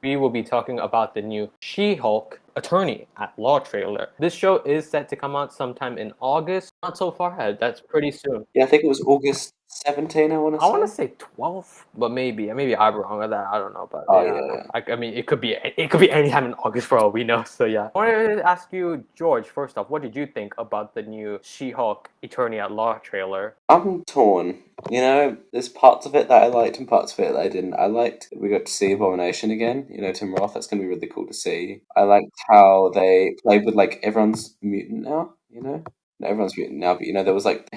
we will be talking about the new She-Hulk Attorney at Law trailer. This show is set to come out sometime in August. Not so far ahead. That's pretty soon. Yeah, I think it was August 17, I want to I want to say. say 12th, but maybe I'm wrong with that. I don't know, but Oh, yeah. yeah. I mean, it could be any time in August for all we know. So yeah. I wanted to ask you, George. First off, what did you think about the new She-Hulk Attorney at Law trailer? I'm torn. There's parts of it that I liked and parts of it that I didn't. I liked that we got to see Abomination again, Tim Roth. That's going to be really cool to see. I liked how they played with, like, everyone's mutant now. Not everyone's mutant now, but, there was, like,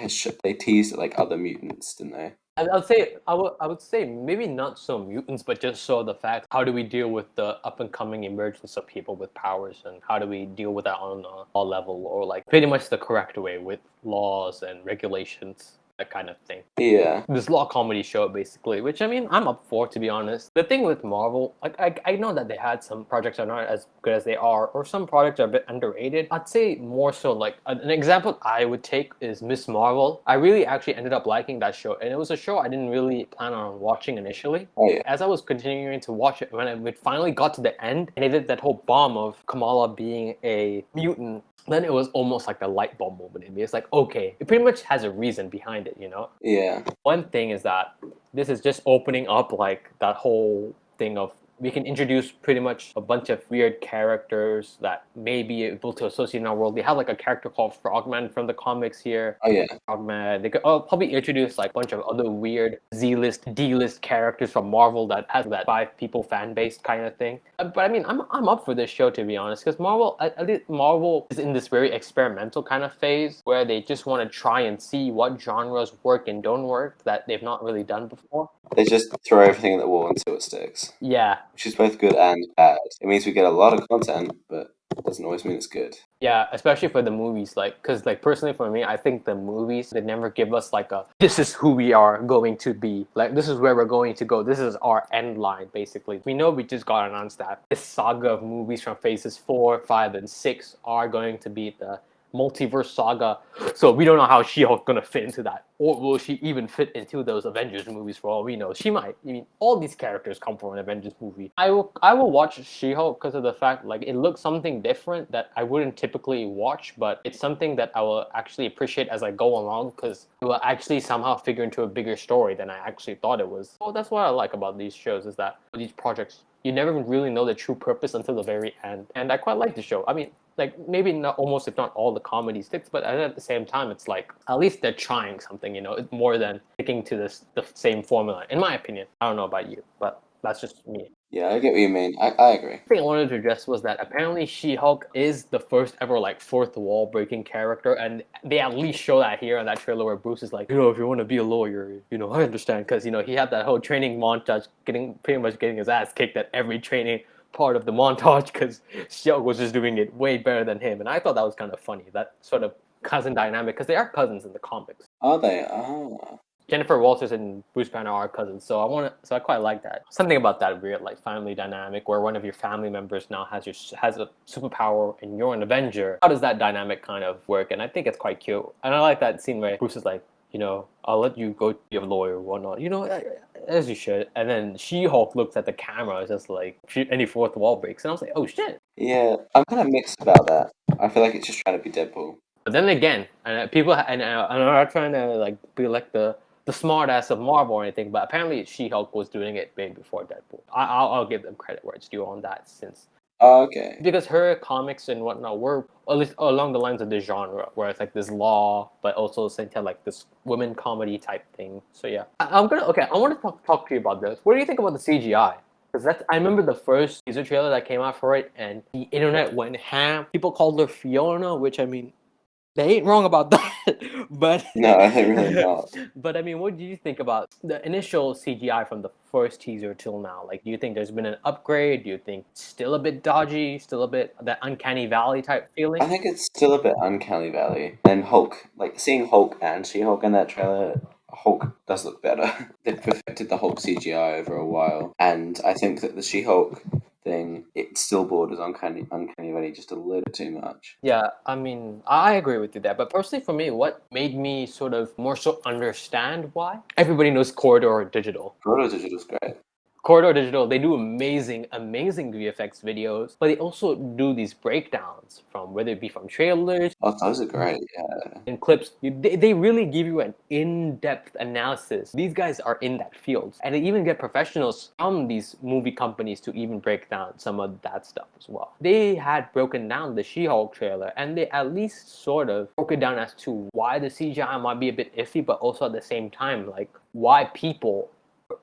they teased, like, other mutants, didn't they? I would say maybe not so mutants, but just so the fact how do we deal with the up and coming emergence of people with powers, and how do we deal with that on a law level, or like pretty much the correct way with laws and regulations, that kind of thing. Yeah. This law comedy show basically, which I mean I'm up for, to be honest. The thing with Marvel, like I know that they had some projects that are not as good as they are, or some projects are a bit underrated. I'd say more so like an example I would take is Miss Marvel. I really actually ended up liking that show, and it was a show I didn't really plan on watching initially. Oh, yeah. As I was continuing to watch it, when it finally got to the end and they did that whole bomb of Kamala being a mutant, then it was almost like the light bulb moment in me. It's like, okay, it pretty much has a reason behind it. Yeah. One thing is that this is just opening up like that whole thing of we can introduce pretty much a bunch of weird characters that may be able to associate in our world. They have like a character called Frogman from the comics here. Oh, yeah. Frogman. They could probably introduce like a bunch of other weird Z-list, D-list characters from Marvel that has that 5 people fan base kind of thing. But I mean, I'm up for this show, to be honest, because Marvel, at least Marvel is in this very experimental kind of phase where they just want to try and see what genres work and don't work that they've not really done before. They just throw everything at the wall and see what sticks. Yeah. Which is both good and bad. It means we get a lot of content, but it doesn't always mean it's good. Yeah, especially for the movies, because personally for me, I think the movies, they never give us like this is who we are going to be, like this is where we're going to go, this is our end line. Basically, we know we just got announced that this saga of movies from phases 4, 5, and 6 are going to be the multiverse saga. So we don't know how She-Hulk's gonna fit into that, or will she even fit into those Avengers movies? For all we know, she might. I mean, all these characters come from an Avengers movie. I will watch She-Hulk because of the fact like it looks something different that I wouldn't typically watch, but it's something that I will actually appreciate as I go along, because it will actually somehow figure into a bigger story than I actually thought it was. So that's what I like about these shows, is that these projects, you never really know the true purpose until the very end, and I quite like the show. I mean, like maybe not almost, if not all, the comedy sticks, but at the same time, it's like at least they're trying something. It's more than sticking to the same formula, in my opinion. I don't know about you, but that's just me. Yeah, I get what you mean. I agree. The thing I wanted to address was that apparently She-Hulk is the first ever like fourth wall breaking character, and they at least show that here in that trailer where Bruce is like, if you want to be a lawyer, I understand, because he had that whole training montage, pretty much getting his ass kicked at every training part of the montage because She-Hulk was just doing it way better than him, and I thought that was kind of funny, that sort of cousin dynamic, because they are cousins in the comics. Are they? Oh. Jennifer Walters and Bruce Banner are cousins, so I quite like that. Something about that weird like family dynamic where one of your family members now has a superpower and you're an Avenger. How does that dynamic kind of work? And I think it's quite cute. And I like that scene where Bruce is like, I'll let you go be a lawyer or whatnot, as you should. And then She-Hulk looks at the camera, just like any fourth wall breaks, and I was like, oh shit. Yeah, I'm kind of mixed about that. I feel like it's just trying to be Deadpool. But then again, and people and I'm not trying to like be like the smart ass of Marvel or anything, but apparently She-Hulk was doing it way before Deadpool. I'll give them credit where it's due on that, since okay, because her comics and whatnot were at least along the lines of this genre, where it's like this law, but also same time like this women comedy type thing. So yeah, I want to talk to you about this. What do you think about the CGI? Because I remember the first teaser trailer that came out for it, and the internet went ham. People called her Fiona, which I mean, they ain't wrong about that, but no, they're really not. But I mean, what do you think about the initial CGI from the first teaser till now? Like, do you think there's been an upgrade? Do you think it's still a bit dodgy, still a bit that uncanny valley type feeling? I think it's still a bit uncanny valley. And Hulk, like seeing Hulk and She-Hulk in that trailer, Hulk does look better. They've perfected the Hulk CGI over a while, and I think that the She-Hulk thing, it still borders uncanny valley just a little too much. Yeah, I mean, I agree with you there. But personally, for me, what made me sort of more so understand why? Everybody knows Corridor Digital. Corridor Digital's great. Corridor Digital, they do amazing VFX videos, but they also do these breakdowns from whether it be from trailers Oh, those are great. Yeah. and clips. They really give you an in-depth analysis. These guys are in that field, and they even get professionals from these movie companies to even break down some of that stuff as well. They had broken down the She-Hulk trailer, and they at least sort of broke it down as to why the CGI might be a bit iffy, but also at the same time, like why people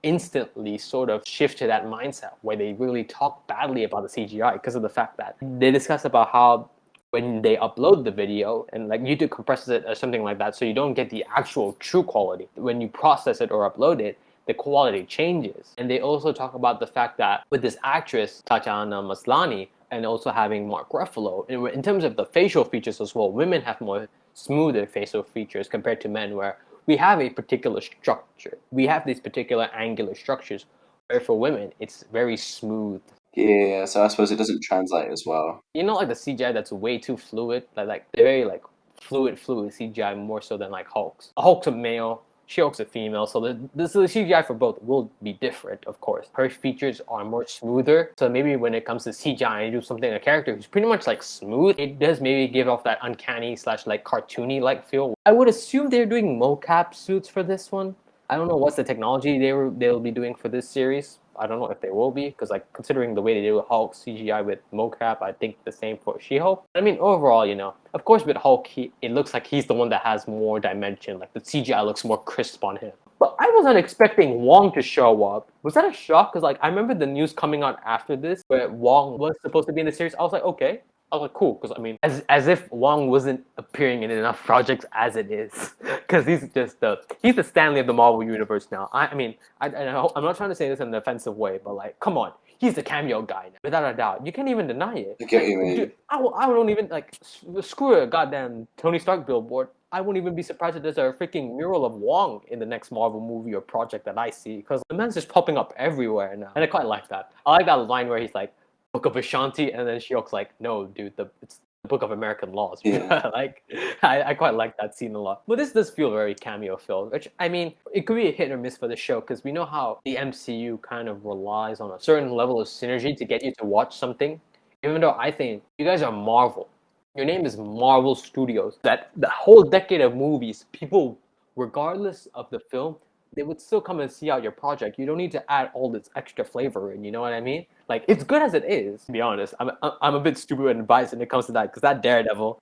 instantly sort of shift to that mindset where they really talk badly about the CGI because of the fact that they discuss about how when they upload the video and like YouTube compresses it or something like that, so you don't get the actual true quality. When you process it or upload it, the quality changes. And they also talk about the fact that with this actress, Tatiana Maslany, and also having Mark Ruffalo, in terms of the facial features as well, women have more smoother facial features compared to men, where we have a particular structure. We have these particular angular structures, where for women, it's very smooth. Yeah, so I suppose it doesn't translate as well. You know, like the CGI that's way too fluid, like they're very like fluid CGI more so than like Hulk's. A Hulk's a male, She-Hulk's a female, so the CGI for both will be different, of course. Her features are more smoother, so maybe when it comes to CGI and you do something, a character who's pretty much like smooth, it does maybe give off that uncanny / like cartoony like feel. I would assume they're doing mocap suits for this one. I don't know what's the technology they'll be doing for this series. I don't know if they will be, because like considering the way they do Hulk CGI with mocap, I think the same for She-Hulk. I mean, overall, you know, of course with Hulk, it looks like he's the one that has more dimension. Like the CGI looks more crisp on him. But I wasn't expecting Wong to show up. Was that a shock? Because like I remember the news coming out after this where Wong was supposed to be in the series. I was like, okay. I was like, cool, because I mean, as if Wong wasn't appearing in enough projects as it is, because he's the Stanley of the Marvel universe now. I'm not trying to say this in an offensive way, but like, come on, he's the cameo guy now, without a doubt. You can't even deny it. I get what you mean. Dude, I don't even like screw a goddamn Tony Stark billboard. I wouldn't even be surprised if there's a freaking mural of Wong in the next Marvel movie or project that I see, because the man's just popping up everywhere now, and I quite like that. I like that line where he's like, Book of Ashanti, and then She-Hulk's like, no, dude, it's the Book of American Laws. Yeah. Like, I quite like that scene a lot. But this does feel very cameo filled, which, I mean, it could be a hit or miss for the show, because we know how the MCU kind of relies on a certain level of synergy to get you to watch something. Even though I think you guys are Marvel. Your name is Marvel Studios. That the whole decade of movies, people, regardless of the film, they would still come and see out your project. You don't need to add all this extra flavor in, you know what I mean? Like, it's good as it is, to be honest. I'm a bit stupid and biased when it comes to that, because that Daredevil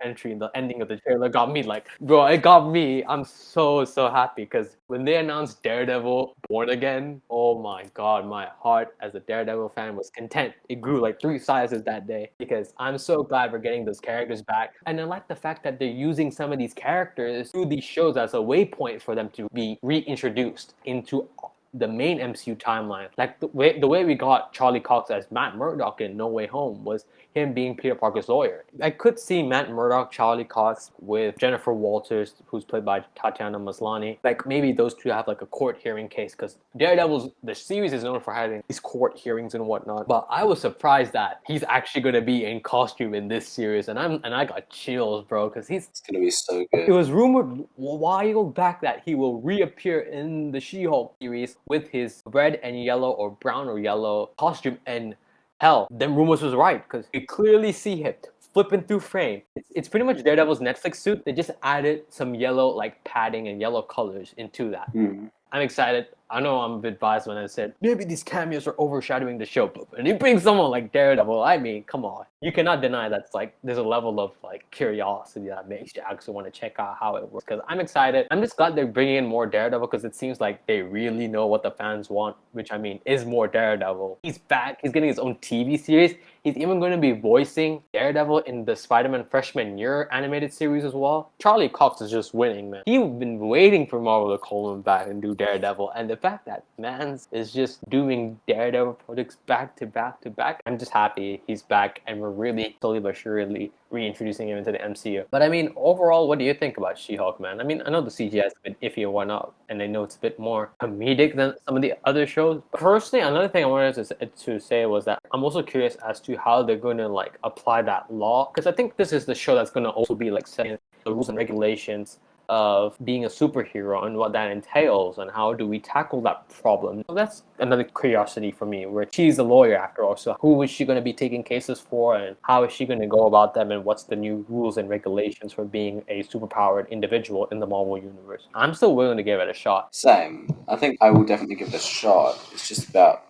entry in the ending of the trailer got me like, bro, it got me. I'm so happy, because when they announced Daredevil Born Again, oh my god, my heart as a Daredevil fan was content. It grew like 3 sizes that day, because I'm so glad we're getting those characters back. And I like the fact that they're using some of these characters through these shows as a waypoint for them to be reintroduced into the main MCU timeline. Like the way we got Charlie Cox as Matt Murdock in No Way Home was him being Peter Parker's lawyer. I could see Matt Murdock, Charlie Cox with Jennifer Walters, who's played by Tatiana Maslany. Like maybe those two have like a court hearing case, because Daredevil's, the series is known for having these court hearings and whatnot. But I was surprised that he's actually gonna be in costume in this series, and I got chills, bro, because it's gonna be so good. It was rumored a while back that he will reappear in the She-Hulk series with his red and yellow or brown or yellow costume, and hell, them rumors was right, because you clearly see him flipping through frame. It's pretty much Daredevil's Netflix suit. They just added some yellow like padding and yellow colors into that. I'm excited. I know I'm a bit biased when I said maybe these cameos are overshadowing the show, but when you bring someone like Daredevil, I mean, come on. You cannot deny that's like there's a level of like curiosity that makes you actually want to check out how it works. Because I'm excited. I'm just glad they're bringing in more Daredevil, because it seems like they really know what the fans want, which I mean is more Daredevil. He's back. He's getting his own TV series. He's even going to be voicing Daredevil in the Spider-Man Freshman Year animated series as well. Charlie Cox is just winning, man. He's been waiting for Marvel to call him back and do Daredevil, and the fact that Mans is just doing Daredevil projects back to back to back, I'm just happy he's back, and we're really slowly but surely reintroducing him into the MCU. But I mean, overall, what do you think about She-Hulk, man? I mean, I know the CGI is a bit iffy and whatnot, and I know it's a bit more comedic than some of the other shows. Personally, another thing I wanted to say was that I'm also curious as to how they're going to like apply that law, because I think this is the show that's going to also be like setting the rules and regulations of being a superhero and what that entails and how do we tackle that problem. So that's another curiosity for me, where she's a lawyer after all, so who is she going to be taking cases for and how is she going to go about them and what's the new rules and regulations for being a superpowered individual in the Marvel universe. I'm still willing to give it a shot. Same. I think I will definitely give it a shot. It's just about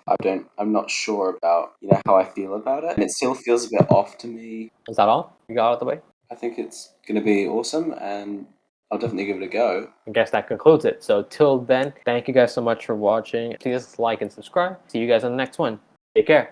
I'm not sure about, how I feel about it. And it still feels a bit off to me. Is that all? You got out of the way? I think it's gonna be awesome and I'll definitely give it a go. I guess that concludes it. So till then, thank you guys so much for watching. Please like and subscribe. See you guys on the next one. Take care.